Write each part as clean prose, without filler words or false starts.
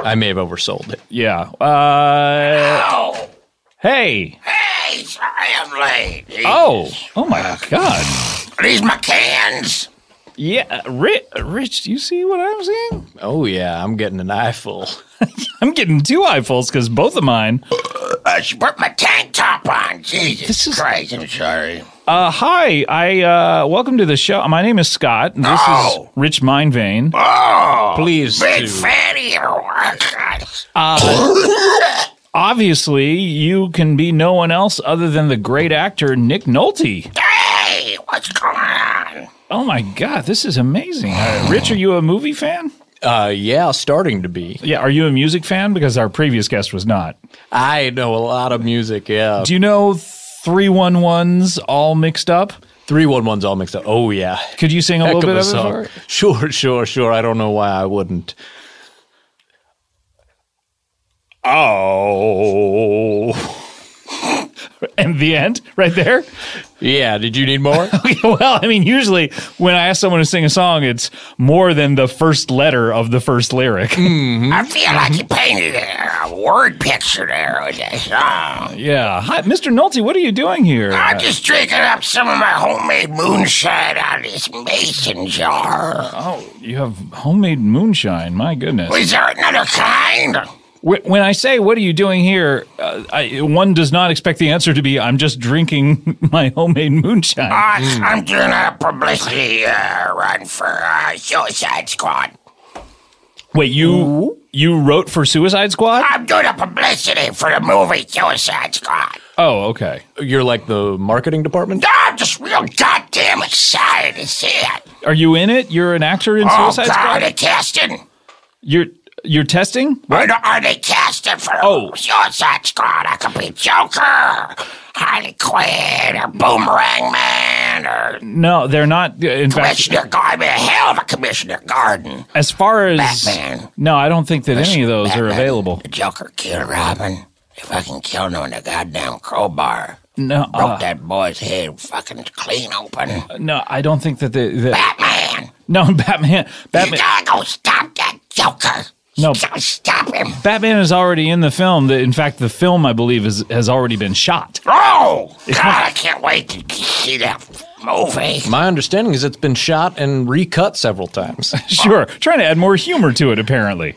I may have oversold it. Yeah. Oh, Hey. hey, sorry I'm late. Oh my God. Are these my cans? Yeah, Rich, do you see what I'm seeing? Oh, yeah, I'm getting an eyeful. I'm getting 2 eyefuls because both of mine. I should put my tank top on. Jesus This is- Christ, I'm sorry. Hi, welcome to the show. My name is Scott. And this is Rich Mindvane. Oh, Please, big to- fan of your work. Obviously, you can be no one else other than the great actor Nick Nolte. Hey, what's going on? Oh my God, this is amazing. Rich, are you a movie fan? Yeah, starting to be. Yeah, are you a music fan? Because our previous guest was not. I know a lot of music, yeah. Do you know 311's All Mixed Up? 311's all mixed up. Oh, yeah. Could you sing a Heck little of bit a of it song. for us? Sure. I don't know why I wouldn't. Oh. And the end, right there. Yeah, did you need more? Well, I mean, usually when I ask someone to sing a song, it's more than the first letter of the first lyric. I feel like you painted a word picture there with that song. Yeah. Hi, Mr. Nolte, what are you doing here? I'm just drinking up some of my homemade moonshine out of this mason jar. Oh, you have homemade moonshine. My goodness. Is there another kind? When I say, what are you doing here, one does not expect the answer to be, I'm just drinking my homemade moonshine. I'm doing a publicity run for Suicide Squad. Wait, you wrote for Suicide Squad? I'm doing a publicity for the movie Suicide Squad. Oh, okay. You're like the marketing department? I'm just real goddamn excited to see it. Are you in it? You're an actor in Oh, Suicide God, are Squad? they casting? You're testing? Are they casting for Suicide Squad? I could be Joker, Harley Quinn, or Boomerang Man, or No, they're not. In fact, Commissioner Garden. A hell of a Commissioner Garden. as far as Batman. no, I don't think that any of those are Batman, available. The Joker killed Robin. He fucking killed him with a goddamn crowbar. No, Broke that boy's head fucking clean open. no, I don't think that the Batman! no Batman. You gotta go stop that Joker. No. You gotta stop him. Batman is already in the film. In fact, the film, I believe, has already been shot. Oh! God, I can't wait to see that movie. My understanding is it's been shot and recut several times. Sure, trying to add more humor to it, apparently.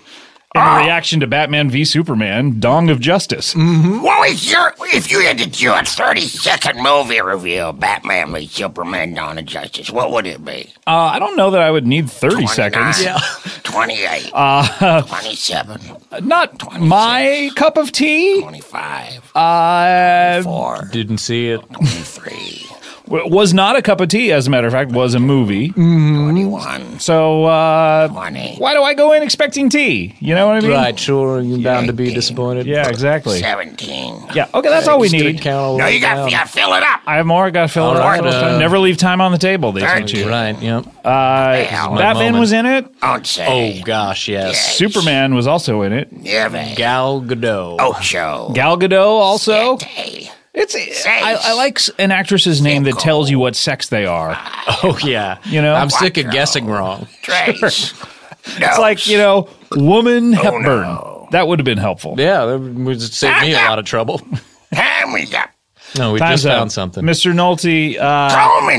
In reaction to Batman v Superman, Dong of Justice. What was if you had to do a 30-second movie review of Batman v Superman Dawn of Justice, what would it be? I don't know that I would need 30 seconds. 28. 27. Not 26, my cup of tea. 25. 4. Didn't see it. 23. Was not a cup of tea, as a matter of fact, was a movie. 21. So, 20. why do I go in expecting tea? You know what I mean? Right, sure. You're bound to be 18. disappointed. Yeah, exactly. 17. Yeah, okay, that's all we need. No, you gotta fill it up. I have more. I got to fill it All up. right, Never leave time on the table. They teach you. Right, yep. Batman moment. was in it. Don't say. Oh, gosh, yes. Yes. Superman was also in it. Yeah, man. Gal Gadot. Ocho. Gal Gadot also. Hey. I like an actress's name that tells you what sex they are. Oh, yeah. You know? I'm sick of guessing wrong. Trace. It's like, Woman Hepburn. That would have been helpful. Yeah, that would save me a lot of trouble. Time is up. No, we Time's just up. found something. Mr. Nolte, Call me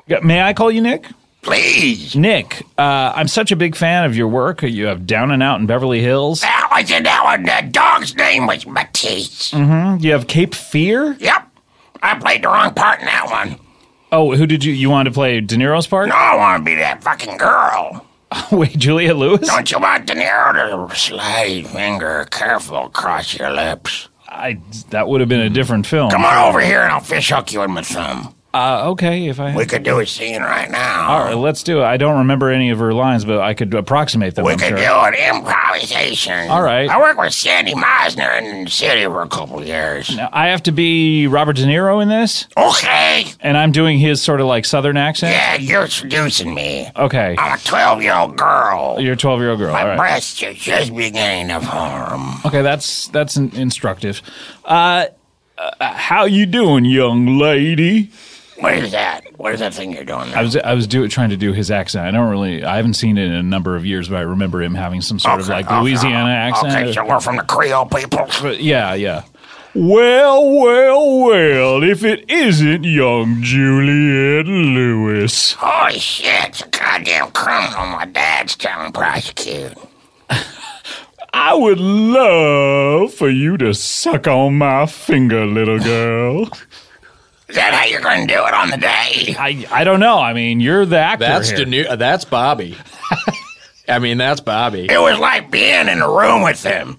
Nick, may I call you Nick? please. Nick, I'm such a big fan of your work. You have Down and Out in Beverly Hills. That was in that one. The dog's name was Matisse. You have Cape Fear. Yep. I played the wrong part in that one. Oh, who did you wanted to play De Niro's part? No, I want to be that fucking girl. Wait, Juliette Lewis? Don't you want De Niro to slide finger careful across your lips? That would have been a different film. Come on over here and I'll fish hook you with my thumb. Okay, if I... We could do a scene right now. All right, let's do it. I don't remember any of her lines, but I could approximate them, We I'm could sure. do an improvisation. All right. I worked with Sandy Meisner in the city for a couple of years. Now, I have to be Robert De Niro in this, Okay. and I'm doing his sort of like Southern accent? Yeah, you're seducing me. Okay. I'm a 12-year-old girl. You're a 12-year-old girl. My All right. breasts are just beginning to form. Okay, that's instructive. How you doing, young lady? What is that? What is that thing you're doing there? I was trying to do his accent. I haven't seen it in a number of years, but I remember him having some sort of like Louisiana accent. Okay, so we're from the Creole people. But yeah. Well, if it isn't young Juliette Lewis. Holy shit, it's a goddamn criminal my dad's trying to prosecute. I would love for you to suck on my finger, little girl. Is that how you're going to do it on the day? I don't know. I mean, you're the actor That's Bobby. I mean, that's Bobby. It was like being in the room with him.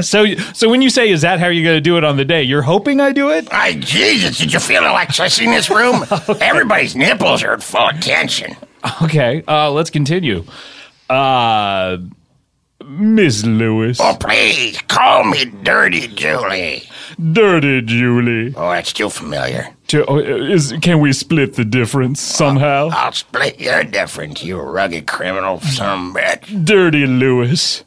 So when you say, is that how you're going to do it on the day, you're hoping I do it? Jesus, did you feel electricity in this room? Okay. Everybody's nipples are full of tension. Okay, let's continue. Miss Lewis. Oh, please, call me Dirty Julie. Dirty Julie. Oh, that's too familiar. Can we split the difference somehow? I'll split your difference, you rugged criminal son of a bitch. Dirty Lewis.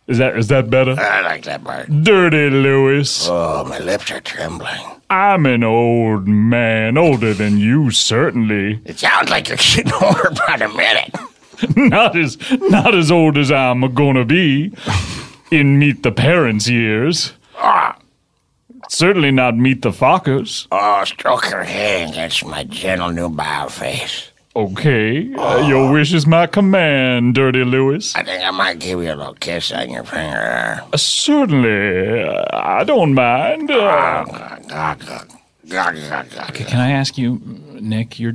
Is that better? I like that part. Dirty Lewis. Oh, my lips are trembling. I'm an old man, older than you, certainly. It sounds like you're getting older by the minute. Not as old as I'm gonna be in Meet the Parents' years. Certainly not Meet the Fockers. Oh, stroke her head against my gentle nubile face. Okay, your wish is my command, Dirty Lewis. I think I might give you a little kiss on your finger there. Certainly, I don't mind. God. Can I ask you, Nick? You're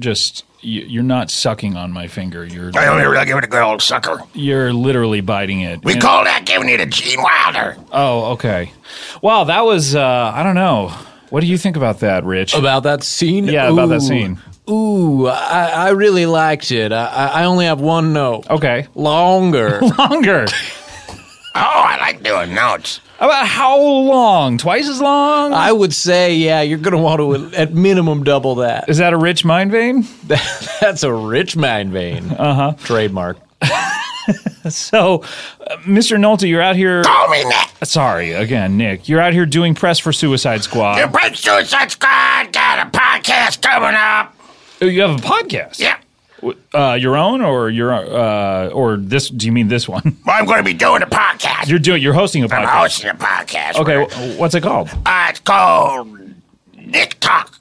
not sucking on my finger. I only really give it a good old sucker. You're literally biting it. We call that giving it a Gene Wilder. Oh, okay. Wow, that was I don't know. What do you think about that, Rich? About that scene? Yeah, about that scene. Ooh, I really liked it. I only have one note. Okay. Longer. Longer. Oh, I like doing notes. About how long? Twice as long? I would say, yeah, you're going to want to at minimum double that. Is that a rich mind vein? That's a rich mind vein. Uh-huh. Trademark. So, Mr. Nolte, you're out here... Call me Nick. Sorry, again, Nick. You're out here doing press for Suicide Squad. The Press Suicide Squad got a podcast coming up. Oh, you have a podcast? Yeah. Your own or this? Do you mean this one? Well, I'm going to be doing a podcast. You're hosting a podcast. I'm hosting a podcast. Okay, what's it called? It's called Nick Talk.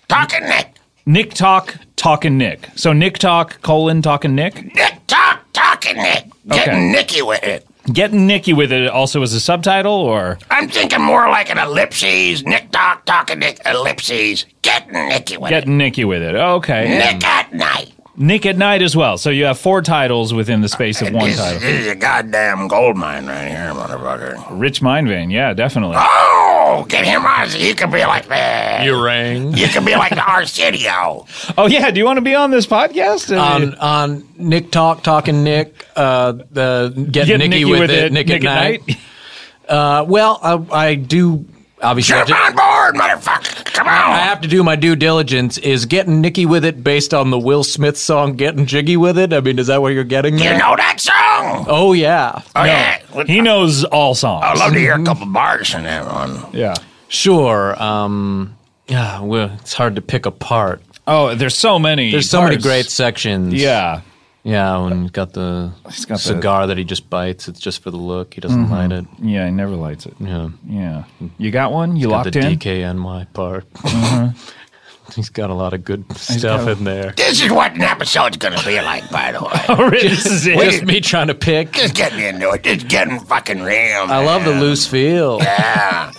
Talking Nick. Nick Talk, Talking Nick. So Nick Talk, Talking Nick? Nick Talk, Talking Nick. Getting Nicky with it. Getting Nicky with it also as a subtitle, or? I'm thinking more like an ellipses. Nick Talk, Talking Nick, ellipses. Getting Nicky with it. Getting Nicky with it. Okay. Nick at Night. Nick at Night as well. So you have 4 titles within the space of one title. This is a goddamn gold mine right here, motherfucker. Rich mind vein. Yeah, definitely. Oh, get him on. You could be like that. You rang. You could be like the Arsenio. Oh, yeah. Do you want to be on this podcast? On Nick Talk, Talking Nick, the Get Nicky with it, Nick at Night. Well, I do... Obviously, Jump on board, motherfucker. Come on. I have to do my due diligence. Is Getting Nicky with it based on the Will Smith song Getting Jiggy with it? I mean, is that what you're getting there? You know that song? Oh, yeah. Oh, No, yeah. he knows all songs. I'd love to hear a couple bars in that one. Yeah. Sure. Yeah, well, it's hard to pick apart. Oh, there's so many. There's so many great sections. Yeah. Yeah, when he's got the cigar that he just bites, it's just for the look. He doesn't light it. Yeah, he never lights it. Yeah. Yeah. You got one? You Got locked the in? DKNY part. He's got a lot in there. This is what an episode's going to be like, by the way. This is it. Just me trying to pick. Just getting into it. Just getting fucking real, man. I love the loose feel. Yeah.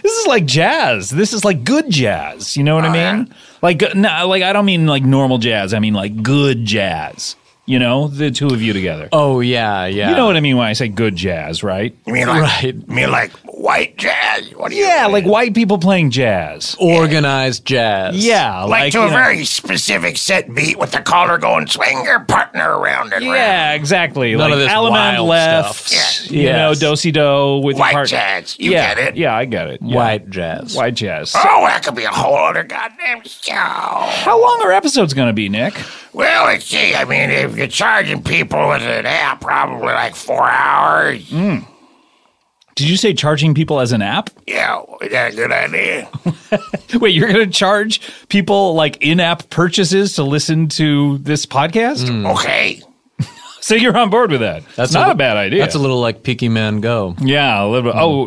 This is like jazz. This is like good jazz. You know what I mean? Yeah. Like, no, like I don't mean like normal jazz. I mean like good jazz. You know, the two of you together. Oh, yeah, yeah. You know what I mean when I say good jazz, right? You mean like, Right. You mean like white jazz? What do you Yeah, mean? like white people playing jazz. Organized jazz. Yeah, Like to you a know. very specific set beat with the caller going, swing your partner around and Yeah, exactly. None like of this Allemande wild left, stuff. you know, Yes. do-si-do with White your partner. jazz. You yeah, get it. Yeah, I get it. Yeah. White jazz. White jazz. Oh, that could be a whole other goddamn show. How long are episodes going to be, Nick? Well, let's see. I mean, if you're charging people with an app, probably like 4 hours. Did you say charging people as an app? Yeah, is that a good idea? Wait, you're going to charge people like in-app purchases to listen to this podcast? Okay. So you're on board with that? That's not a bad idea. That's a little like Peaky Man Go. Yeah, a little bit. Oh,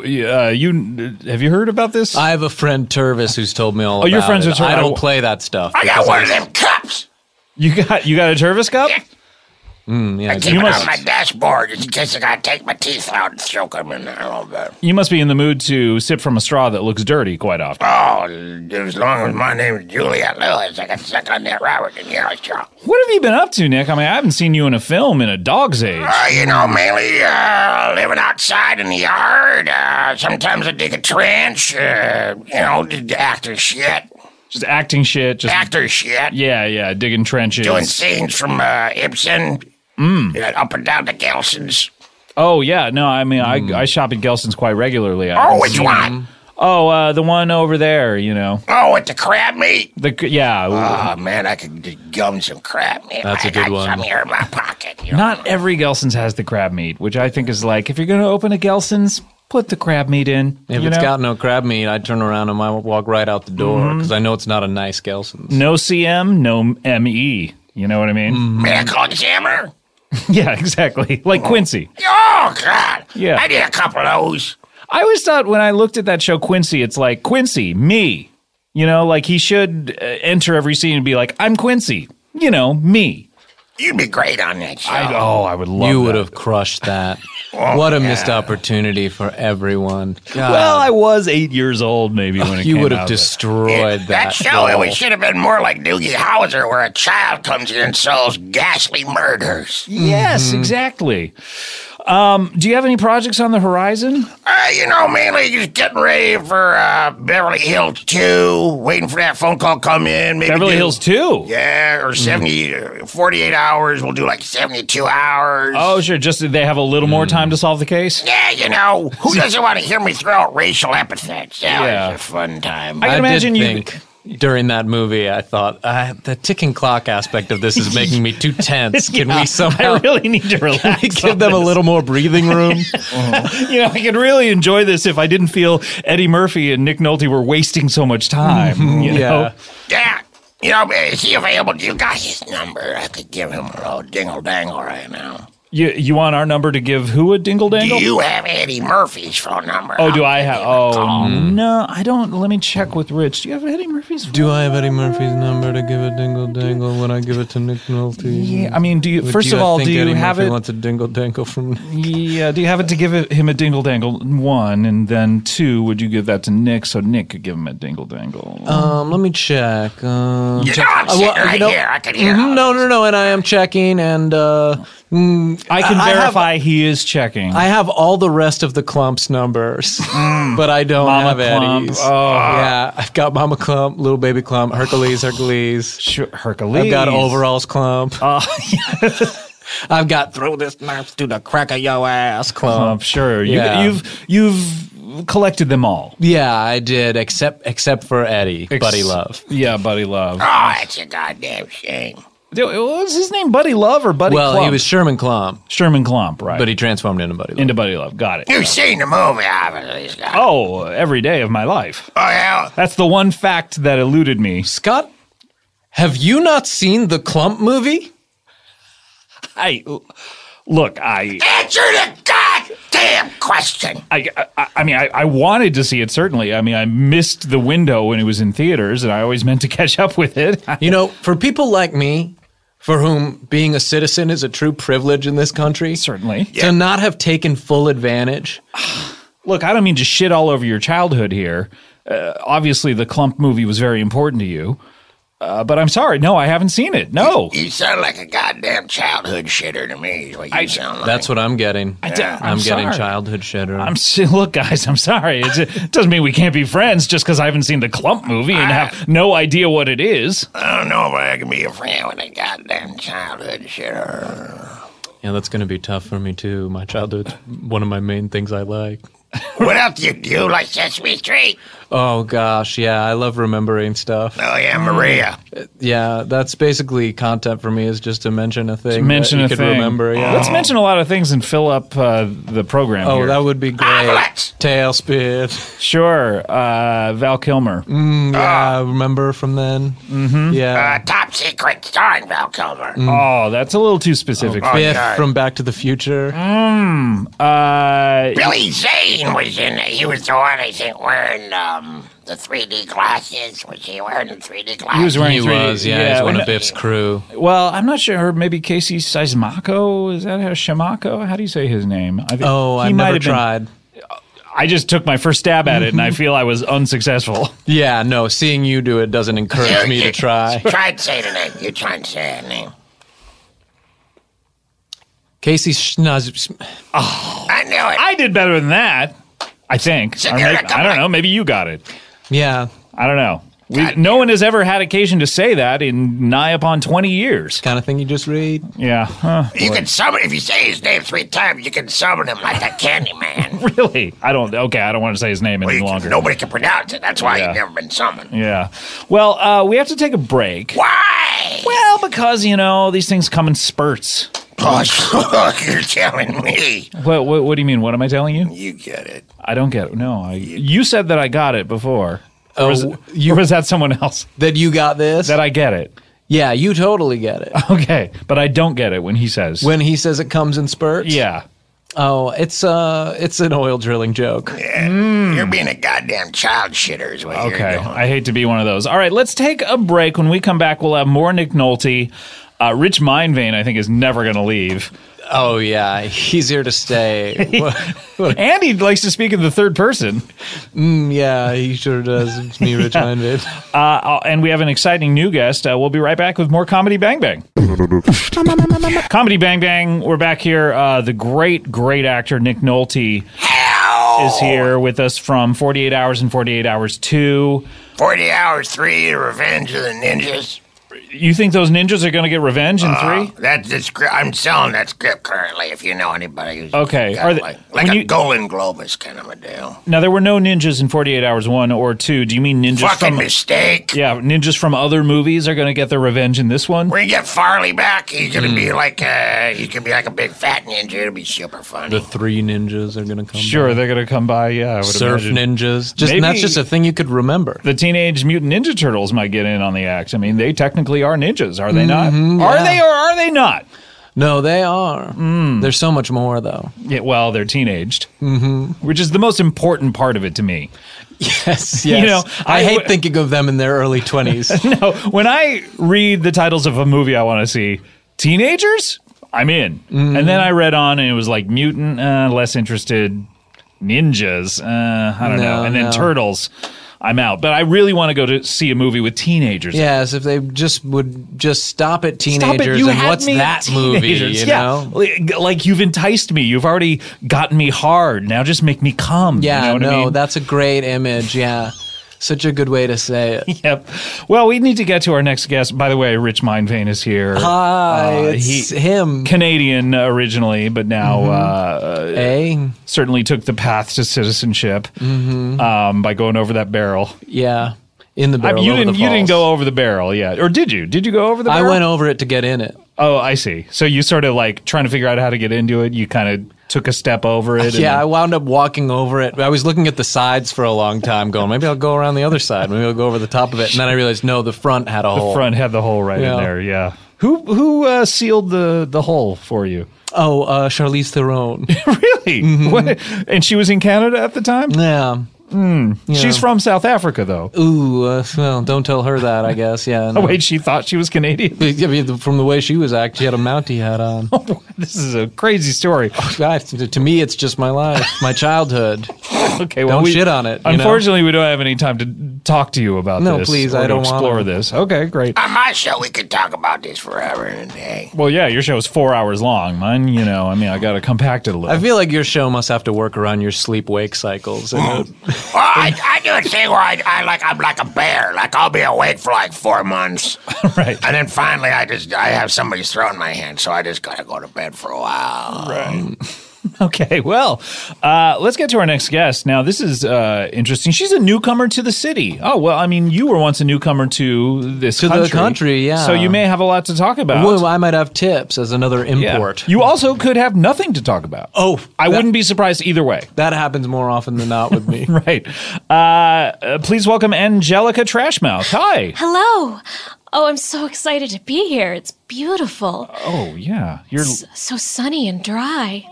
have you heard about this? I have a friend, Tervis, who's told me all about it. You're friends with Tervis? I don't play that stuff. I got one of them cups. You got a Tervis cup? Yeah. Yeah, I keep it on my dashboard just in case I gotta take my teeth out and choke them in there a little bit. You must be in the mood to sip from a straw that looks dirty quite often. Oh, as long as my name is Juliet Lewis, I can suck on that Robert De Niro straw. What have you been up to, Nick? I mean, I haven't seen you in a film in a dog's age. Mainly living outside in the yard. Sometimes I dig a trench. Just actor shit. Just acting shit. Actor shit. Yeah, digging trenches. Doing scenes from Ibsen. Up and down the Gelsons. Oh, yeah. No, I mean, I shop at Gelson's quite regularly. Which one? Oh, the one over there, Oh, with the crab meat? Yeah. Oh, man, I could just gum some crab meat. That's a good one. Some here in my pocket. Not every Gelson's has the crab meat, which I think is like, if you're going to open a Gelson's, put the crab meat in. If it's got no crab meat, I turn around and I walk right out the door because I know it's not a nice Gelson's. No CM, no ME. You know what I mean? May I call it Jammer? Yeah, exactly. Like Quincy. Oh, God. Yeah. I did a couple of those. I always thought when I looked at that show, Quincy, it's like, Quincy, me. Like he should enter every scene and be like, I'm Quincy. Me. You'd be great on that show. I would love You that. would have crushed that. What a missed opportunity for everyone. God. Well, I was 8 years old maybe when it came You would out. have destroyed That show, it should have been more like Doogie Howser, where a child comes in and solves ghastly murders. Yes, exactly. Do you have any projects on the horizon? Mainly just getting ready for Beverly Hills 2, waiting for that phone call to come in. Maybe Beverly Hills 2? Yeah, or 48 hours. We'll do like 72 hours. Oh, sure. Just they have a little more time to solve the case? Yeah, who doesn't want to hear me throw out racial epithets? Yeah. It's a fun time. I can imagine did think during that movie, I thought, the ticking clock aspect of this is making me too tense. Can we somehow... I really need to relax. Can we give them a little more breathing room? I could really enjoy this if I didn't feel Eddie Murphy and Nick Nolte were wasting so much time. You know? Yeah. Is he available? You got his number. I could give him a little dingle-dangle right now. You want our number to give who a dingle-dangle? Do you have Eddie Murphy's phone number? Oh, do I have? Oh, no, I don't. Let me check with Rich. Do you have Eddie Murphy's phone Do I have Eddie Murphy's number to give a dingle-dangle when I give it to Nick Nolte? Yeah, I mean, do you have Eddie it? Wants a dingle-dangle from... Yeah, do you have it to give him a dingle-dangle, 1, and then 2, would you give that to Nick so Nick could give him a dingle-dangle? Let me check. I'm sitting right here. I can hear him. No, and I am checking, and... I can verify he is checking. I have all the rest of the Clump's numbers, but I don't Mama have Clump. Eddie's. Oh. Yeah, I've got Mama Clump, Little Baby Clump, Hercules. Sure, Hercules. I've got Overalls Clump. Oh, I've got Throw This Knife to the Crack of Your Ass Clump. Sure. Yeah. You've collected them all. Yeah, I did, except for Eddie, Buddy Love. Yeah, Buddy Love. Oh, that's a goddamn shame. What was his name? Buddy Love or Buddy Clump? Well, he was Sherman Clump, Sherman Clump, right. but he transformed into Buddy Love. Into Buddy Love. Got it. You've seen the movie, obviously, Scott. Oh, every day of my life. Oh, yeah? That's the one fact that eluded me. Scott, have you not seen the Clump movie? Answer the goddamn question. I wanted to see it, certainly. I mean, I missed the window when it was in theaters, and I always meant to catch up with it. For people like me, for whom being a citizen is a true privilege in this country, Certainly. to not have taken full advantage. Look, I don't mean to shit all over your childhood here. Obviously, the Clump movie was very important to you. But I'm sorry. No, I haven't seen it. No. You sound like a goddamn childhood shitter to me, is what you sound like. That's what I'm getting. I'm getting sorry. childhood shitter. Look, guys, I'm sorry. It doesn't mean we can't be friends just because I haven't seen the Clump movie and have no idea what it is. I don't know if I can be a friend with a goddamn childhood shitter. Yeah, that's going to be tough for me, too. My childhood's one of my main things I like. What else do you like Sesame Street? Oh gosh, yeah, I love remembering stuff. Oh yeah, Maria. Yeah, that's basically content for me, is just to mention a thing mention that you a could thing. remember. Yeah. Let's mention a lot of things and fill up the program Oh, here. that would be great. Let's. Tailspin. Sure. Val Kilmer. Yeah, remember from then? Mm-hmm. Yeah. Top Secret starring Val Kilmer. Oh, that's a little too specific. Biff God. from Back to the Future. Billy Zane was in it. He was the one, I think, wearing the 3D glasses. Was he wearing the 3D glasses? He was wearing He 3D. was, yeah, he's one of Biff's crew. Well, I'm not sure. Maybe Casey Sisemako? Is that how Shimako? How do you say his name? I think Oh, he I've might never have been- tried. I just took my first stab at it, and I feel I was unsuccessful. Yeah, no, seeing you do it doesn't encourage me to try. Try and say the name. You try and say the name. Casey Schnaz. I knew it. I did better than that, I think. So Or there, maybe- come I don't on. know. Maybe you got it. Yeah, I don't know. God No damn. one has ever had occasion to say that in nigh upon 20 years. kind of thing you just read. Yeah. Huh. You can summon, if you say his name 3 times, you can summon him like a candy man. Really? I don't want to say his name any longer. Nobody can pronounce it. That's why Yeah. he's never been summoned. Yeah. Well, we have to take a break. Why? Well, because, these things come in spurts. Oh, you're telling me. What do you mean? What am I telling you? You get it. I don't get it. No, you said that I got it before. Or was, Oh, or was that someone else? That you got this? That I get it. Yeah, you totally get it. Okay, but I don't get it when he says. When he says it comes in spurts? Yeah. Oh, it's an oil drilling joke. Yeah. You're being a goddamn child shitter is what you're Okay, doing. I hate to be one of those. All right, let's take a break. When we come back, we'll have more Nick Nolte. Rich Mindvane, I think, is never going to leave. Oh, yeah, he's here to stay. And he likes to speak in the third person. Yeah, he sure does. It's me, Rich Minded. And we have an exciting new guest. We'll be right back with more Comedy Bang Bang. Comedy Bang Bang, we're back here. The great actor Nick Nolte is here with us from 48 Hours and 48 Hours 2. 40 Hours 3, Revenge of the Ninjas. You think those ninjas are going to get revenge in 3? That's the script. I'm selling that script currently. If you know anybody who's Okay, got are they- like when a you- Golden Globus kind of a deal. Now, there were no ninjas in 48 Hours 1 or 2. Do you mean ninjas Fucking from... mistake. Yeah, ninjas from other movies are going to get their revenge in this one? We're gonna get Farley back. He's gonna be like he can be like a big fat ninja. It'll be super funny. The 3 ninjas are going to come Sure, by. they're going to come by, yeah, I would Surf imagine. ninjas. Just Maybe- that's just a thing you could remember. The Teenage Mutant Ninja Turtles might get in on the act. I mean, they technically are ninjas, are they not? Are yeah. they or are they not? No, they are. There's so much more, though. Yeah, well, they're teenaged, which is the most important part of it to me. Yes, yes. You know, I I hate w- thinking of them in their early 20s. No, when I read the titles of a movie I want to see, teenagers, I'm in. And then I read on and it was like mutant, less interested, ninjas, I don't know, and then No. turtles, I'm out. But I really want to go to see a movie with teenagers. Yes, if they just would just stop at Stop it, teenagers you and had what's me at that movie, teenagers. you Yeah. know? Like you've enticed me. You've already gotten me hard. Now just make me come. Yeah, you know what I mean? that's a great image, yeah. Such a good way to say it. Yep. Well, we need to get to our next guest. By the way, Rich Mindvane is here. Hi, it's him. Canadian originally, but now Eh? certainly took the path to citizenship by going over that barrel. Yeah. In the I barrel. mean, over the you didn't falls. go over the barrel yet, or did you? Did you go over the I barrel? went over it to get in it. Oh, I see. So you sort of like trying to figure out how to get into it. You kind of took a step over it. Yeah, I and wound up walking over it. I was looking at the sides for a long time, going, maybe I'll go around the other side. Maybe I'll go over the top of it. And then I realized, no, the front had a hole. the front had the hole right in Yeah. there. Yeah. Who sealed the hole for you? Oh, Charlize Theron. Really? What? And she was in Canada at the time. Yeah. She's from South Africa, though. Ooh, well, don't tell her that, I guess. Yeah. no. Oh, wait, she thought she was Canadian? I mean, from the way she was acting, she had a Mountie hat on. This is a crazy story. God, to me, it's just my life, my childhood. Okay, well, Don't shit on it, you know? Unfortunately, we don't have any time to talk to you about No, this. please, or I to don't explore wanna. this. Okay, great. On my show, we could talk about this forever and a day. Well, yeah, your show is 4 hours long. Mine, I got to compact it a little. I feel like your show must have to work around your sleep-wake cycles. Well, I do a thing where I'm like a bear. Like I'll be awake for like 4 months, right. and then finally I have somebody's throw in my hand, so I just gotta go to bed for a while. Right. Okay, well, let's get to our next guest. Now, this is interesting. She's a newcomer to the city. Oh, well, I mean, you were once a newcomer to this country. To the country, yeah. So you may have a lot to talk about. Well, I might have tips as another import. Yeah. You also could have nothing to talk about. Oh. I wouldn't be surprised either way. That happens more often than not with me. Right. Please welcome Angelica Trashmouth. Hi. Hello. Oh, I'm so excited to be here. It's beautiful. Oh, yeah. You're So sunny and dry.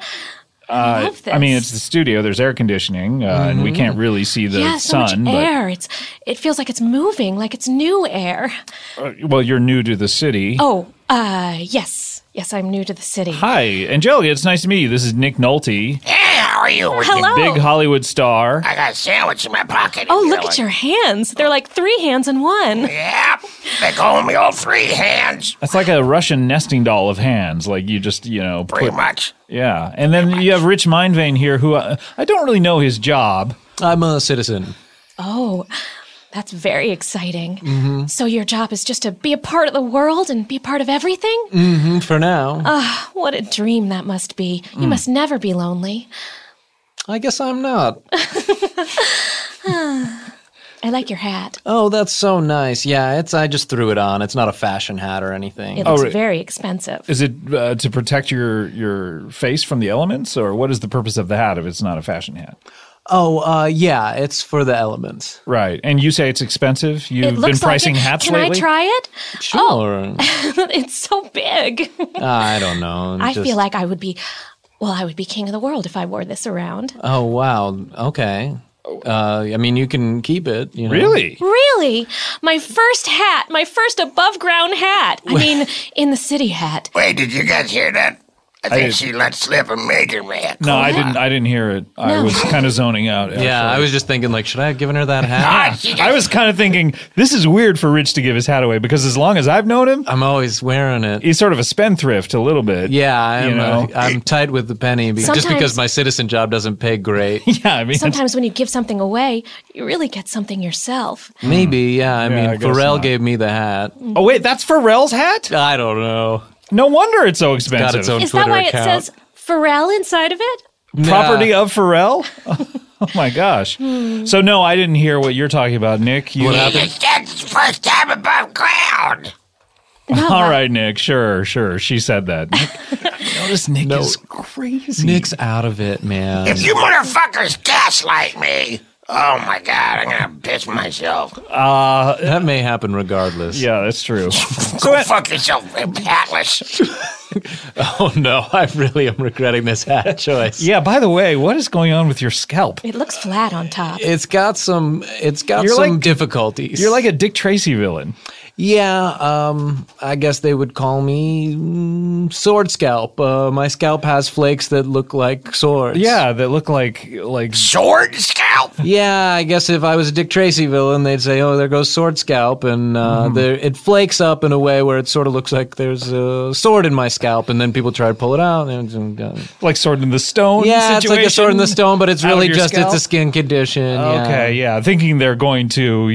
I love this. I mean, it's the studio. There's air conditioning, and we can't really see the so sun. much air. It feels like it's moving, like it's new air. Well, you're new to the city. Oh, yes. Yes, I'm new to the city. Hi, Angelica. It's nice to meet you. This is Nick Nolte. Hey, how are you? Hello. Big Hollywood star. I got a sandwich in my pocket. Oh, look at your hands. They're like 3 hands in one. Yeah, they call me all 3 hands. That's like a Russian nesting doll of hands. Like you just, Pretty much. Yeah. And then you have Rich Mindvane here, who I don't really know his job. I'm a citizen. Oh, that's very exciting. Mm-hmm. So your job is just to be a part of the world and be a part of everything? For now. What a dream that must be. You must never be lonely. I guess I'm not. I like your hat. Oh, that's so nice. Yeah, I just threw it on. It's not a fashion hat or anything. It looks right. very expensive. Is it to protect your face from the elements, or what is the purpose of the hat if it's not a fashion hat? Oh, yeah, it's for the elements. Right. And you say it's expensive? You've been pricing hats Can lately? I try it? Sure. It's so big. I don't know. I feel like I would be king of the world if I wore this around. Oh, wow. Okay. I mean, you can keep it. Really? Really? My first hat, my first above ground hat. I mean, in the city hat. Wait, did you guys hear that? I think she let slip a major man. No, I didn't hear it. I was kind of zoning out. Actually. Yeah, I was just thinking, like, should I have given her that hat? I was kind of thinking, this is weird for Rich to give his hat away, because as long as I've known him, I'm always wearing it. he's sort of a spendthrift a little bit. Yeah, I'm, You I'm tight with the penny just Sometimes- because my citizen job doesn't pay great. Yeah, I mean, Sometimes when you give something away, you really get something yourself. Maybe, yeah. I mean, I guess Pharrell not. gave me the hat. oh wait, that's Pharrell's hat? I don't know. No wonder it's so expensive. Got its own Is Twitter that why account. it says Pharrell inside of it? Property Nah. of Pharrell? Oh my gosh. So no, I didn't hear what you're talking about, Nick. You What happened? That's the first time above ground. All right, Nick. Sure. She said that. Notice Nick is crazy. Nick's out of it, man. If you motherfuckers gaslight me, oh my God, I'm gonna piss myself. That may happen regardless. Yeah, that's true. Go fuck yourself, Atlas. Oh no, I really am regretting this hat choice. Yeah, by the way, what is going on with your scalp? It looks flat on top. It's got some You're like- difficulties. You're like a Dick Tracy villain. Yeah, I guess they would call me sword scalp. My scalp has flakes that look like swords. Yeah, that look like Sword scalp? Yeah, I guess if I was a Dick Tracy villain, they'd say, "Oh, there goes sword scalp," and it flakes up in a way where it sort of looks like there's a sword in my scalp, and then people try to pull it out. like Sword in the Stone. Yeah, it's like a sword in the stone, but it's out of really your just scalp? it's a skin condition. Okay, yeah, thinking they're going to,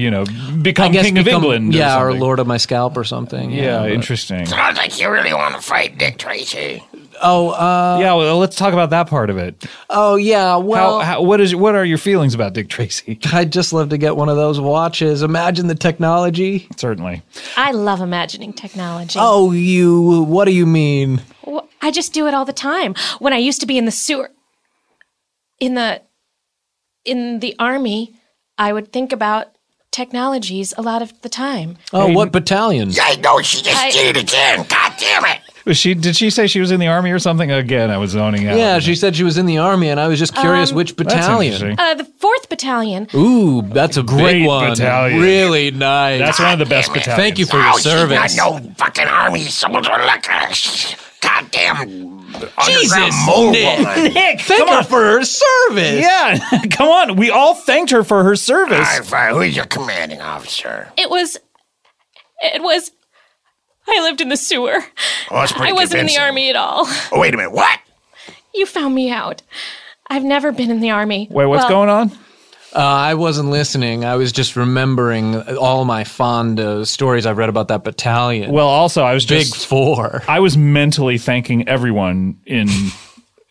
become I guess king of England. or something. Lord of my scalp or something. Yeah, but- interesting. Sounds like you really want to fight Dick Tracy. Oh, Yeah, well, let's talk about that part of it. oh yeah. Well, What are your feelings about Dick Tracy? I'd just love to get one of those watches. Imagine the technology. Certainly. I love imagining technology. Oh, what do you mean? I just do it all the time. When I used to be in the sewer, in the army, I would think about technologies a lot of the time. Oh, what battalion? I know she just did it again. God damn it. Did she say she was in the army or something? Again, I was zoning out. Yeah, she said she was in the army, and I was just curious which That's battalion. interesting. The 4th Battalion. Ooh, that's a Great big one. battalion. Really nice. That's one of the best damn it. battalions. Thank you for your Oh, service. she's not no fucking army soldier like a goddamn Jesus, underground mole Nick. woman. Nick, Thank come her on. for her service. Yeah, come on. We all thanked her for her service. All right, fine. Who's your commanding officer? It was. I lived in the sewer. Oh, that's pretty I wasn't in the convincing. army at all. Oh, wait a minute. What? You found me out. I've never been in the army. Wait, what's going on? I wasn't listening. I was just remembering all my fond stories I've read about that battalion. Well, also, I was Big just Four. I was mentally thanking everyone in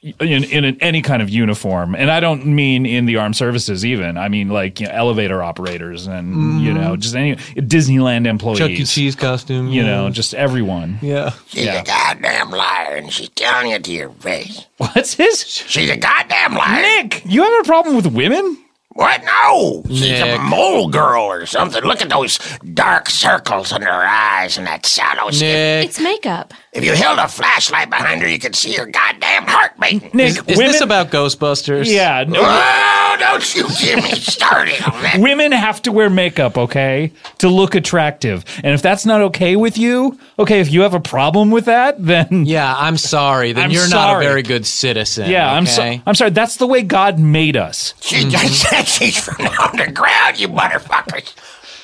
in any kind of uniform, and I don't mean in the armed services even. I mean like elevator operators and just any Disneyland employees, Chuck E. Cheese costume. Just everyone. Yeah. She's a goddamn liar, and she's telling it to your face. What's his? She's a goddamn liar. Nick, you have a problem with women? What? No. She's a Nick. mole girl or something. Look at those dark circles under her eyes and that sallow skin. Nick. It's makeup. If you held a flashlight behind her, you could see her goddamn heart beating. Nick, Is this about Ghostbusters? Yeah. No, Oh, don't you get me started on that. women have to wear makeup, okay, to look attractive. And if that's not okay with you, okay, if you have a problem with that, then Yeah, I'm sorry. Then I'm you're not sorry. a very good citizen. yeah, okay? I'm sorry. That's the way God made us. She just said she's from the underground, you motherfuckers.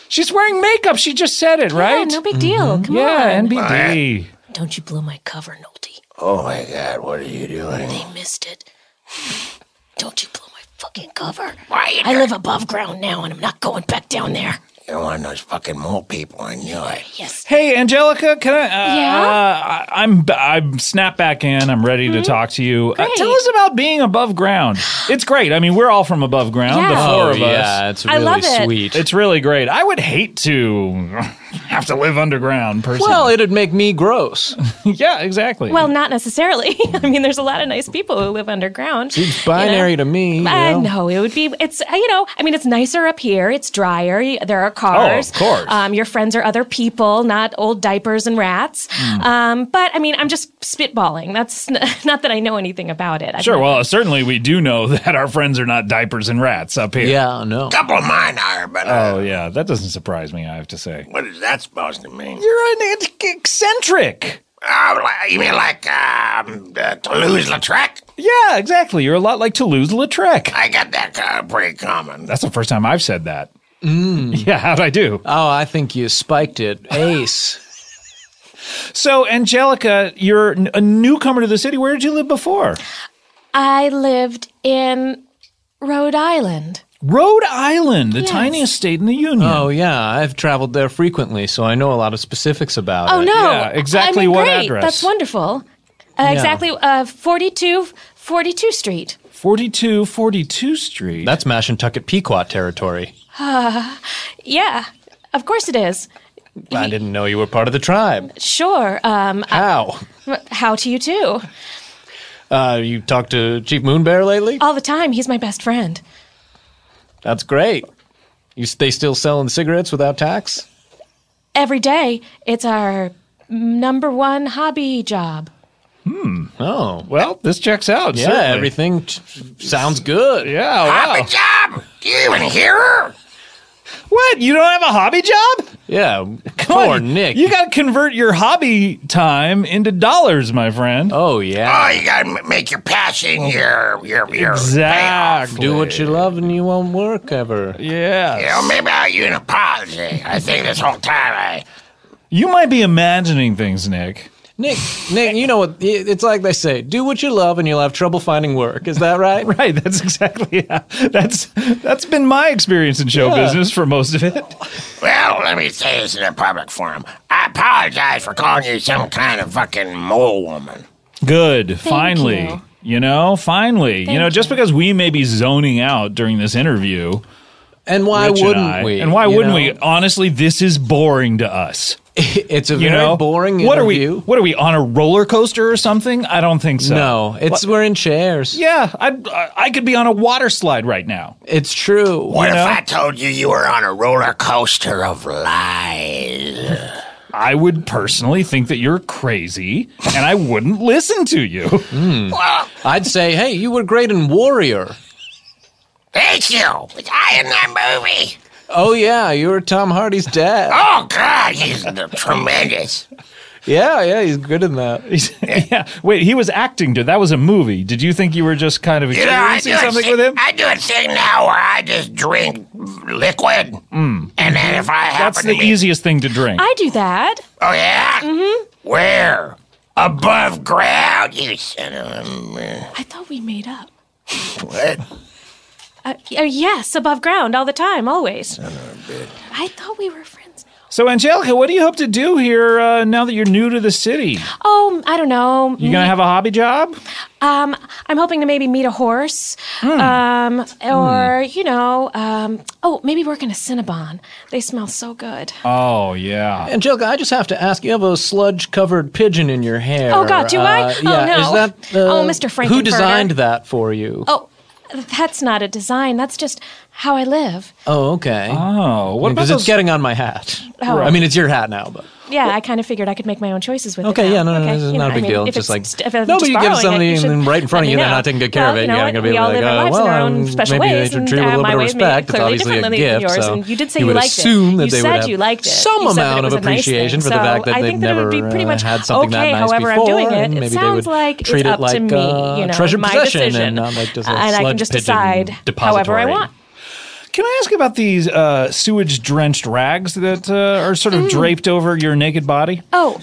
She's wearing makeup. She just said it, right? Yeah, no big deal. Come Yeah, on. NBD. Don't you blow my cover, Nolte. Oh my God, what are you doing? They missed it. Don't you blow my fucking cover. Why you I live above ground now, and I'm not going back down there. You're one of those fucking mole people, I knew it. Yes. Hey, Angelica, can I? Yeah? I'm snap back in. I'm ready to talk to you. Great. Tell us about being above ground. It's great. I mean, we're all from above ground. Yeah. The four Oh, of us. yeah, it's I really love it. sweet. It's really great. I would hate to have to live underground, personally. Well, it'd make me gross. yeah, exactly. Well, not necessarily. I mean, there's a lot of nice people who live underground. It's binary to me. You know? No, it would be. It's I mean, it's nicer up here. It's drier. There are cars. Oh, of course. Your friends are other people, not old diapers and rats. But I mean, I'm just spitballing. That's not that I know anything about it. sure. Well, certainly we do know that our friends are not diapers and rats up here. Yeah, no. Couple of mine are, but Oh, yeah. That doesn't surprise me, I have to say. what is that supposed to mean? You're an eccentric. You mean like Toulouse-Lautrec? Yeah, exactly. You're a lot like Toulouse-Lautrec. I got that pretty common. That's the first time I've said that. Yeah, how'd I do? Oh, I think you spiked it. Ace. So, Angelica, you're a newcomer to the city. Where did you live before? I lived in Rhode Island. Rhode Island, the Yes. tiniest state in the Union. Oh, yeah. I've traveled there frequently, so I know a lot of specifics about Oh it. no! Yeah, exactly I mean, what great. address? That's wonderful. Exactly, 42 Street. 4242 Street. That's Mashantucket Pequot territory. Yeah, of course it is. I didn't know you were part of the tribe. Sure. How? How to you too? You talked to Chief Moonbear lately? All the time. He's my best friend. That's great. They still selling cigarettes without tax? Every day, it's our number one hobby job. Oh. well, this checks out. Yeah, certainly. everything sounds good. Yeah, Hobby wow. job? Do you even hear her? What? You don't have a hobby job? Yeah, Come poor on, Nick. You got to convert your hobby time into dollars, my friend. Oh, Oh, yeah. you gotta make your passion your Exactly. Do what you love and you won't work ever. Yeah. You know, maybe I owe you an apology. I think this whole time You might be imagining things, Nick. Nick, you know what? It's like they say, do what you love and you'll have trouble finding work. Is that right? Right, that's exactly that's been my experience in show Yeah. business for most of it. well, let me say this in a public forum. I apologize for calling you some kind of fucking mole woman. Good, finally. you. You know, finally. Thank just you. because we may be zoning out during this interview. And why Rich and wouldn't I- we? And why you wouldn't know? we? Honestly, this is boring to us. It's a You very know, boring what interview. What are we on a roller coaster or something? I don't think so. No, we're in chairs. Yeah, I could be on a water slide right now. It's true. What if know? I told you were on a roller coaster of lies? I would personally think that you're crazy, and I wouldn't listen to you. Well, I'd say, hey, you were great in Warrior. thank you. Was I in that movie? Oh, yeah, you were Tom Hardy's dad. Oh, God, he's tremendous. Yeah, he's good in that. Yeah. Wait, he was acting, dude. That was a movie. Did you think you were just kind of You know, I experiencing do, something with him? I do a thing now where I just drink liquid, and then if I happen That's to the be, easiest thing to drink. I do that. oh yeah, where above ground, you son of a I thought we made up. what? Yes, above ground all the time, always. I thought we were friends now. So, Angelica, what do you hope to do here now that you're new to the city? Oh, I don't know. You gonna have a hobby job? I'm hoping to maybe meet a horse, or maybe work in a Cinnabon. They smell so good. Oh, yeah. Angelica, I just have to ask, you have a sludge-covered pigeon in your hair. Oh, God, do I? Yeah, Oh, no. Is that, Mr. Frankenfurter. Who designed that for you? Oh, that's not a design. That's just how I live. Oh, okay. Oh, what about Because those? it's getting on my hat. Oh. I mean, it's your hat now, but... Yeah, I kind of figured I could make my own choices with it. Okay, now. yeah, no, okay, it's not a big deal. If Just it's, like, if I'm nobody just gives borrowing something it, you should right in front of let you, me they're know. not taking good care of Well, it. you know Yeah, what? I'm going to be We able all to live our go, lives in our own well, special maybe ways, they should and treat it with a little bit my of ways may be respect. It's clearly obviously different a than gift, yours, so and you did say you you would liked it. assume that You they said would have you liked it. some You said that amount it was of a nice appreciation thing. for the fact that I they've think that it would be never pretty much had something okay. that nice However, before, I'm doing it. and It maybe they sounds would like it's treat it up to like me. You know, treasured my possession decision, and not like just a and I can sludge just pigeon decide however I depository. want. Can I ask about these sewage-drenched rags that are sort of draped over your naked body? Oh,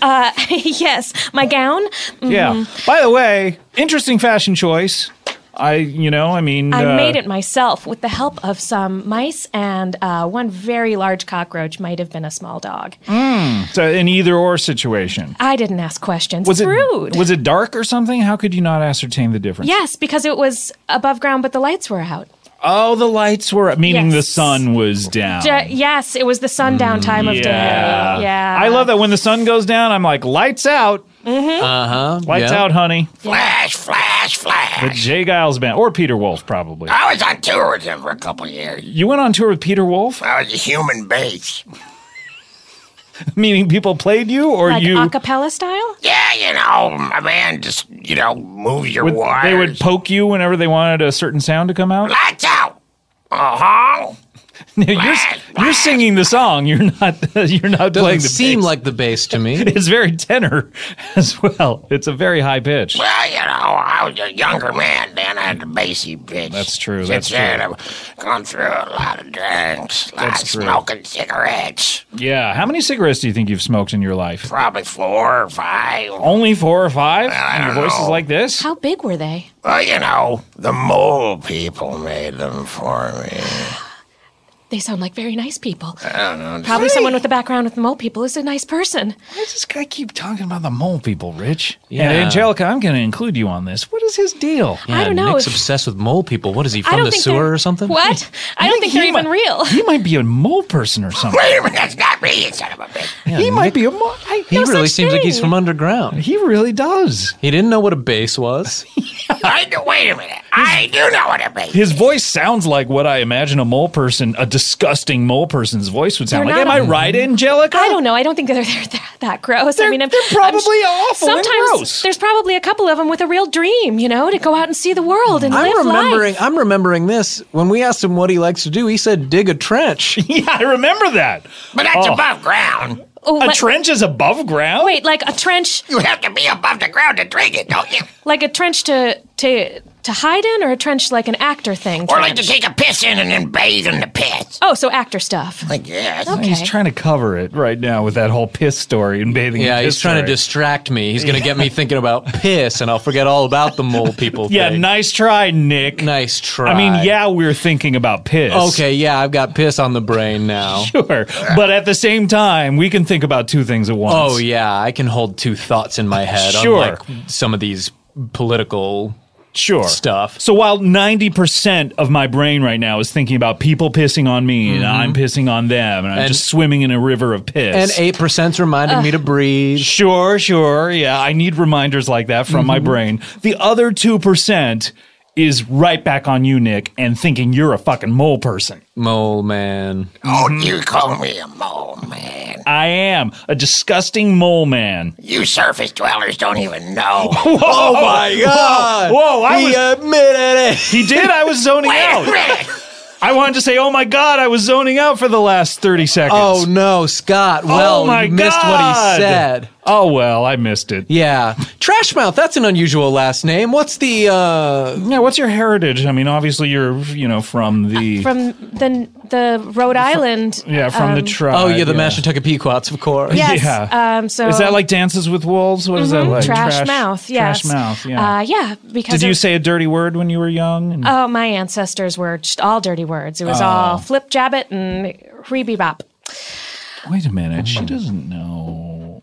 yes, my gown. Yeah. By the way, interesting fashion choice. I made it myself with the help of some mice and one very large cockroach. Might have been a small dog. So an either-or situation. I didn't ask questions. Was it's it rude. Was it dark or something? How could you not ascertain the difference? Yes, because it was above ground, but the lights were out. Oh, the lights were, meaning Yes. the sun was down. Yes, it was the sundown time of day. Yeah. I love that when the sun goes down, I'm like, lights out. Lights out, honey. Flash, flash, flash. The Jay Giles Band. Or Peter Wolf, probably. I was on tour with him for a couple of years. You went on tour with Peter Wolf? I was a human bass. Meaning people played you or Like you? a cappella style? Yeah, my man just, move your wires. They would poke you whenever they wanted a certain sound to come out? Lights out. Uh-huh. You're singing the song. You're not playing Doesn't the seem bass. like the bass to me. It's very tenor as well. It's a very high pitch. Well, I was a younger man then. I had the bassy pitch. That's true, Since that's then, true. I've gone through a lot of drinks, a lot That's of true. smoking cigarettes. Yeah. How many cigarettes do you think you've smoked in your life? Probably 4 or 5. Only 4 or 5? I And your don't voice is know. like this? How big were they? Well, the mole people made them for me. They sound like very nice people. I don't know. Probably someone with a background with mole people is a nice person. Why does this guy keep talking about the mole people, Rich? Yeah. And Angelica, I'm going to include you on this. What is his deal? I don't know Nick's if- obsessed with mole people. What is he, I from don't the think sewer they're- or something? What? I don't think they're even real. He might be a mole person or something. Wait a minute, that's not me, you son of a bitch. He might be a mole. He No really such seems like he's thing. from underground. He really does. He didn't know what a bass was. Wait a minute. I do know what it means. His voice sounds like what I imagine a mole person, a disgusting mole person's voice would sound They're like. Am not I a- right, Angelica? I don't know. I don't think they're that gross. They're- they're probably awful and Sometimes gross. there's probably a couple of them with a real dream, to go out and see the world and live life. I'm remembering this. When we asked him what he likes to do, he said dig a trench. Yeah, I remember that. But that's above ground. Oh, A trench is above ground? Wait, like a trench, You have to be above the ground to drink it, don't you? like a trench to hide in, or a trench like an actor thing? Or like to trench? take a piss in and then bathe in the piss. Oh, so actor stuff. I guess. Okay. He's trying to cover it right now with that whole piss story and bathing in Yeah, piss he's trying to story. distract me. He's going to get me thinking about piss, and I'll forget all about the mole people Yeah, thing. nice try, Nick. Nice try. I mean, yeah, we're thinking about piss. Okay, yeah, I've got piss on the brain now. Sure. But at the same time, we can think about two things at once. Oh, yeah, I can hold two thoughts in my head, Sure. unlike some of these political Sure. stuff. So while 90% of my brain right now is thinking about people pissing on me and I'm pissing on them and I'm And- just swimming in a river of piss. And 8%'s reminding me to breathe. Sure, yeah, I need reminders like that from my brain. The other 2% is right back on you, Nick, and thinking you're a fucking mole person. Mole man. Oh, you call me a mole, man. I am a disgusting mole man. You surface dwellers don't even know. Oh my God! Whoa, I he was- admitted it. He did, I was zoning Wait a out. minute. I wanted to say, oh my God, I was zoning out for the last 30 seconds. Oh no, Scott. Well, Oh, my you missed what God. he said. Oh, well, I missed it. Yeah, Trashmouth. That's an unusual last name. What's the? Yeah, what's your heritage? I mean, obviously you're, from the... From the Rhode Island. yeah, from the tribe. Oh yeah, the Mashantucket Pequots, of course. Yes. Yeah. So Is that like Dances with Wolves? What is that like? Trash Mouth? Yes. Trash Mouth, yeah. Yeah, because Did you say a dirty word when you were young? And- Oh, my ancestors were just all dirty words. It was all flip jabbit and reeby bop. Wait a minute. She doesn't know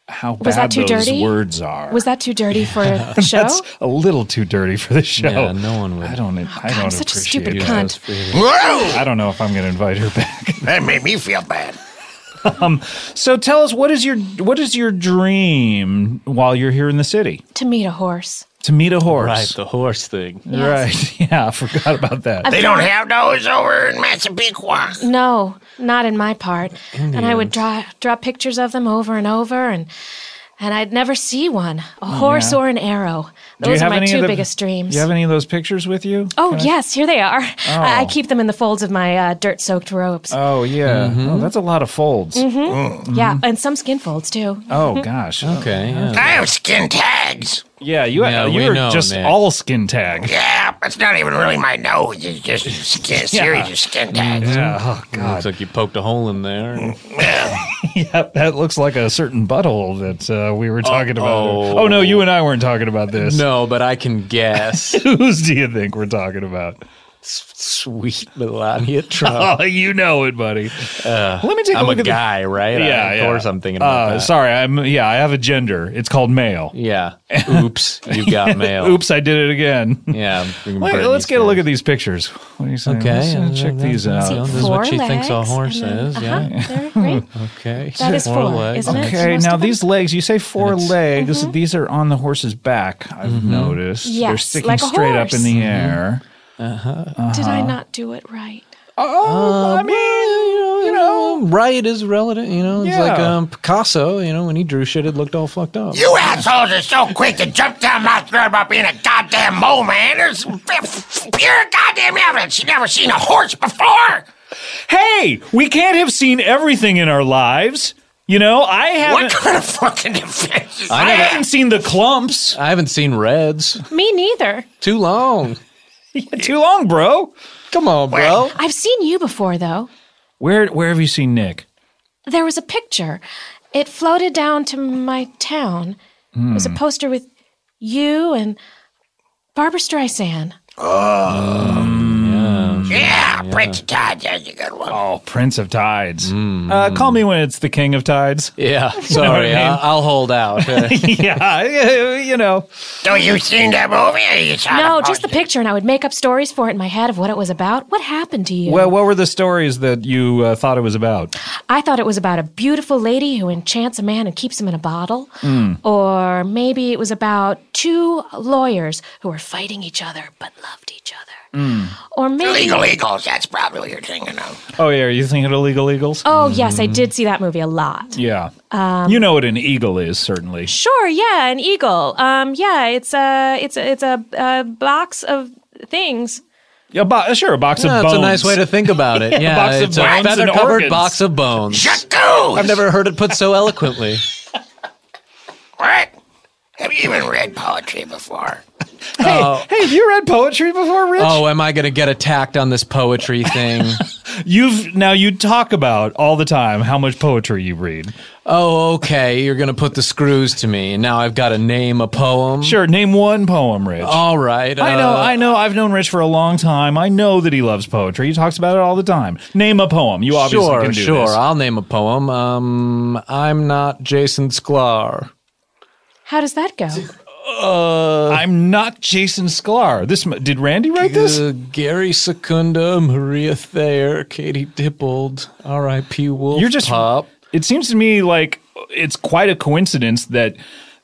how Was that bad too those dirty? words are. Was that too dirty for the show? That's a little too dirty for the show. Yeah, no one would. I don't I'm such a appreciate stupid it. cunt. Whoa! I don't know if I'm going to invite her back. That made me feel bad. So tell us, what is your dream while you're here in the city? To meet a horse. To meet a horse. Right, the horse thing. Yes. Right. Yeah, I forgot about that. They don't have those over in Massapequa. No, not in my part. And I would draw pictures of them over and over, and I'd never see one. A horse or an arrow. Do you Those are have my any two of the- biggest dreams. Do you have any of those pictures with you? Oh, yes, here they are. I keep them in the folds of my dirt-soaked robes. Oh, yeah. Oh, that's a lot of folds. Yeah, and some skin folds, too. Oh, gosh. Okay, yeah. I have skin tags. Yeah, you we were know, just Nick. all skin tag. Yeah, it's not even really my nose. It's just a series of skin tags. Yeah. Oh, God. Looks like you poked a hole in there. Yeah, that looks like a certain butthole that we were talking about. oh. Oh, no, you and I weren't talking about this. No, but I can guess. Whose do you think we're talking about? Sweet Melania Trump. Oh, you know it, buddy. Let me take a I'm look a at the... guy, right? Yeah, Of course I'm thinking about that. Sorry, I have a gender. It's called male. Yeah. Oops, you got mail. Oops, I did it again. Yeah. Let's get a look at these pictures. What do you say? Okay. Let's check these out. This is what she 4 thinks a legs, horse and is. then- Yeah. They're great. Okay. That is 4, legs. isn't it? Okay, Most now of them? these legs, you say 4 legs. These are on the horse's back, I've noticed. They're Yes, sticking like a straight up in horse. the air. Did I not do it right? Oh, I mean, You know, right is relative. You know, it's Yeah. like Picasso. You know, when he drew shit, it looked all fucked up. You assholes are so quick to jump down my throat about being a goddamn mole man. There's pure goddamn evidence. You've never seen a horse before. hey, we can't have seen everything in our lives. You know, I What haven't. kind of fucking defense is I that? haven't seen the clumps. I haven't seen Reds. Me neither. Too long. Too long, bro. Come on, bro. I've seen you before, though. Where have you seen Nick? There was a picture. It floated down to my town. It was a poster with you and Barbara Streisand. Yeah, Prince of Tides, that's a good one. Oh, Prince of Tides. Call me when it's the King of Tides. Yeah. Sorry, I mean? I'll hold out. Yeah, you know. So you seen that movie or you saw No, the just the poster? picture, and I would make up stories for it in my head of what it was about. What happened to you? Well, what were the stories that you thought it was about? I thought it was about a beautiful lady who enchants a man and keeps him in a bottle. Or maybe it was about 2 lawyers who were fighting each other but loved each other. Or maybe... Illegal Eagles, that's probably what you're thinking of. Oh, yeah, are you thinking of Illegal Eagles? Oh, yes, I did see that movie a lot. Yeah. You know what an eagle is, certainly. Sure, yeah, an eagle. Yeah, it's a box of things. Yeah, sure, a box of That's bones. a nice way to think about it. Yeah, box of it's a bones and feather-covered organs. box of bones. Shakoos! I've never heard it put so eloquently. What? Have you even read poetry before? Hey, have you read poetry before, Rich? Oh, am I going to get attacked on this poetry thing? You talk about all the time how much poetry you read. Oh, okay. You're going to put the screws to me, and now I've got to name a poem. Sure, name one poem, Rich. All right. I know. I've known Rich for a long time. I know that he loves poetry. He talks about it all the time. Name a poem. You obviously can do Sure. this. I'll name a poem. I'm not Jason Sklar. How does that go? I'm not Jason Sklar. Did Randy write this? Gary Secunda, Maria Thayer, Katie Dippold, R.I.P. Wolf You're just. Pop. It seems to me like it's quite a coincidence that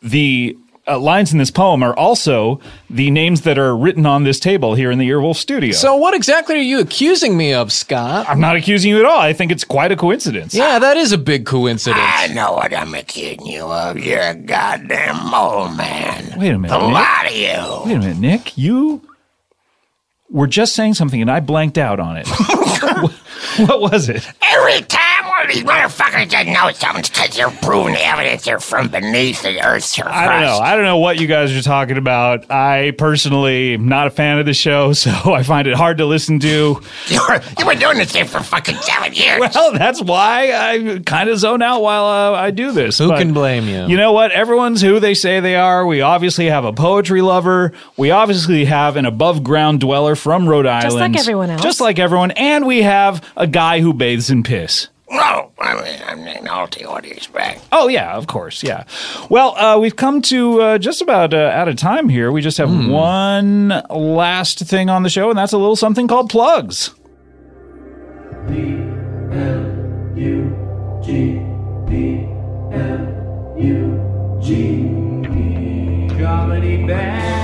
the lines in this poem are also the names that are written on this table here in the Earwolf studio. So what exactly are you accusing me of, Scott? I'm not accusing you at all. I think it's quite a coincidence. Yeah, that is a big coincidence. I know what I'm accusing you of. You're a goddamn mole man. Wait a minute, The Nick. lot of you. Wait a minute, Nick. You were just saying something and I blanked out on it. What was it? Every time one of these motherfuckers doesn't know something, it's because they're proving the evidence they're from beneath the earth's surface. I don't know what you guys are talking about. I personally am not a fan of the show, so I find it hard to listen to. You've been doing this thing for fucking 7 years. Well, that's why I kind of zone out while I do this. Who But can blame you? You know what? Everyone's who they say they are. We obviously have a poetry lover. We obviously have an above-ground dweller from Rhode Island. like everyone else. Just like everyone. And we have a guy who bathes in piss. No, I'm Nolte. What do you expect? Oh, yeah, of course, yeah. Well, we've come to just about out of time here. We just have one last thing on the show, and that's a little something called plugs. P-L-U-G-P-L-U-G. Comedy Bang.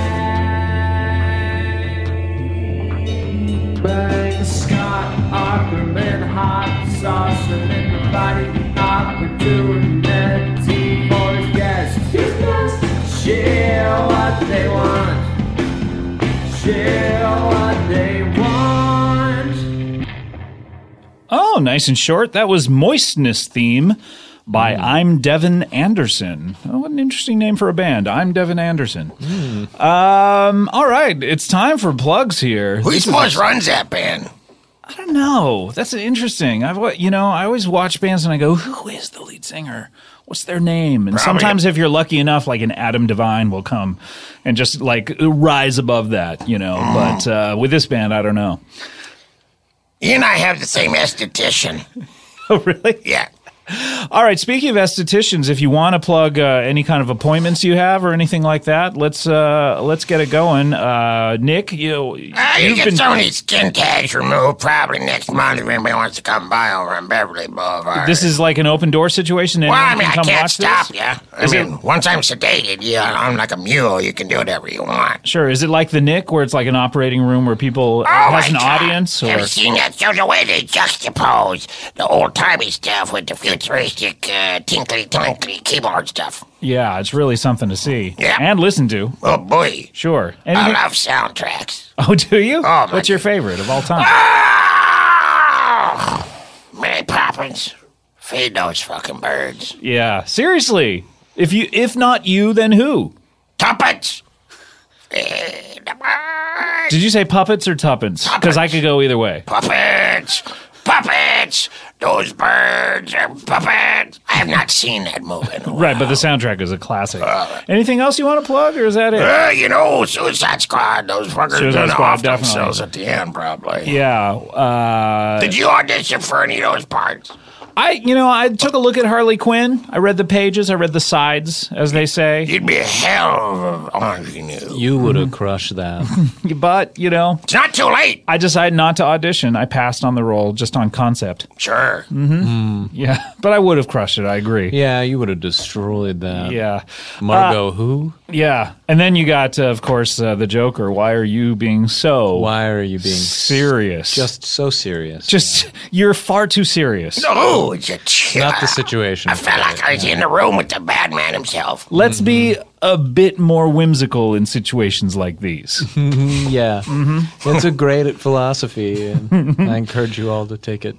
Scott Ackerman, hot sauce, and everybody the opportunity for his guests. Share what they want. Share what they want. Oh, nice and short. That was Moistness Theme by I'm Devin Anderson. Oh, what an interesting name for a band. I'm Devin Anderson. All right, it's time for plugs here. Who supposed runs that band? I don't know. That's interesting. I always watch bands and I go, who is the lead singer? What's their name? And sometimes if you're lucky enough, like an Adam Devine will come and just like rise above that, But with this band, I don't know. You and I have the same esthetician. Oh, really? Yeah. All right. Speaking of estheticians, if you want to plug any kind of appointments you have or anything like that, let's get it going. Nick, you get some of these skin tags removed probably next month if anybody wants to come by over on Beverly Boulevard. This is like an open door situation. Well, I mean, I can't stop this? you. Once I'm sedated, I'm like a mule. You can do whatever you want. Sure. Is it like the Nick, where it's like an operating room where people has an audience? Or? Have you seen that show? The way they juxtapose the old timey stuff with the futuristic tinkly keyboard stuff. Yeah, it's really something to see. Yeah. And listen to. Oh, boy. Sure. I love soundtracks. Oh, do you? Oh, what's your favorite of all time? Mary Poppins. Feed those fucking birds. Yeah, seriously. If not you, then who? Tuppence. Feed the birds. Did you say puppets or tuppence? Because I could go either way. Puppets. Puppets. Those birds are puppets. I have not seen that movie in a while. Right, but the soundtrack is a classic. Anything else you want to plug, or is that it? Suicide Squad. Those fuckers Suicide gonna Squad, off definitely. themselves at the end, probably. Yeah. Did you audition for any of those parts? I took a look at Harley Quinn. I read the pages. I read the sides, as they say. You'd be a hell of an ingenue. You would have crushed that. But, It's not too late. I decided not to audition. I passed on the role just on concept. Sure. Yeah, but I would have crushed it. I agree. Yeah, you would have destroyed that. Yeah. Margot, who? Yeah. And then you got, of course, the Joker. Why are you being so Why are you being serious? Just so serious. You're far too serious. No, it's a chill. Not the situation. I felt like I was in the room with the bad man himself. Let's be a bit more whimsical in situations like these. Yeah. It's a great philosophy, and I encourage you all to take it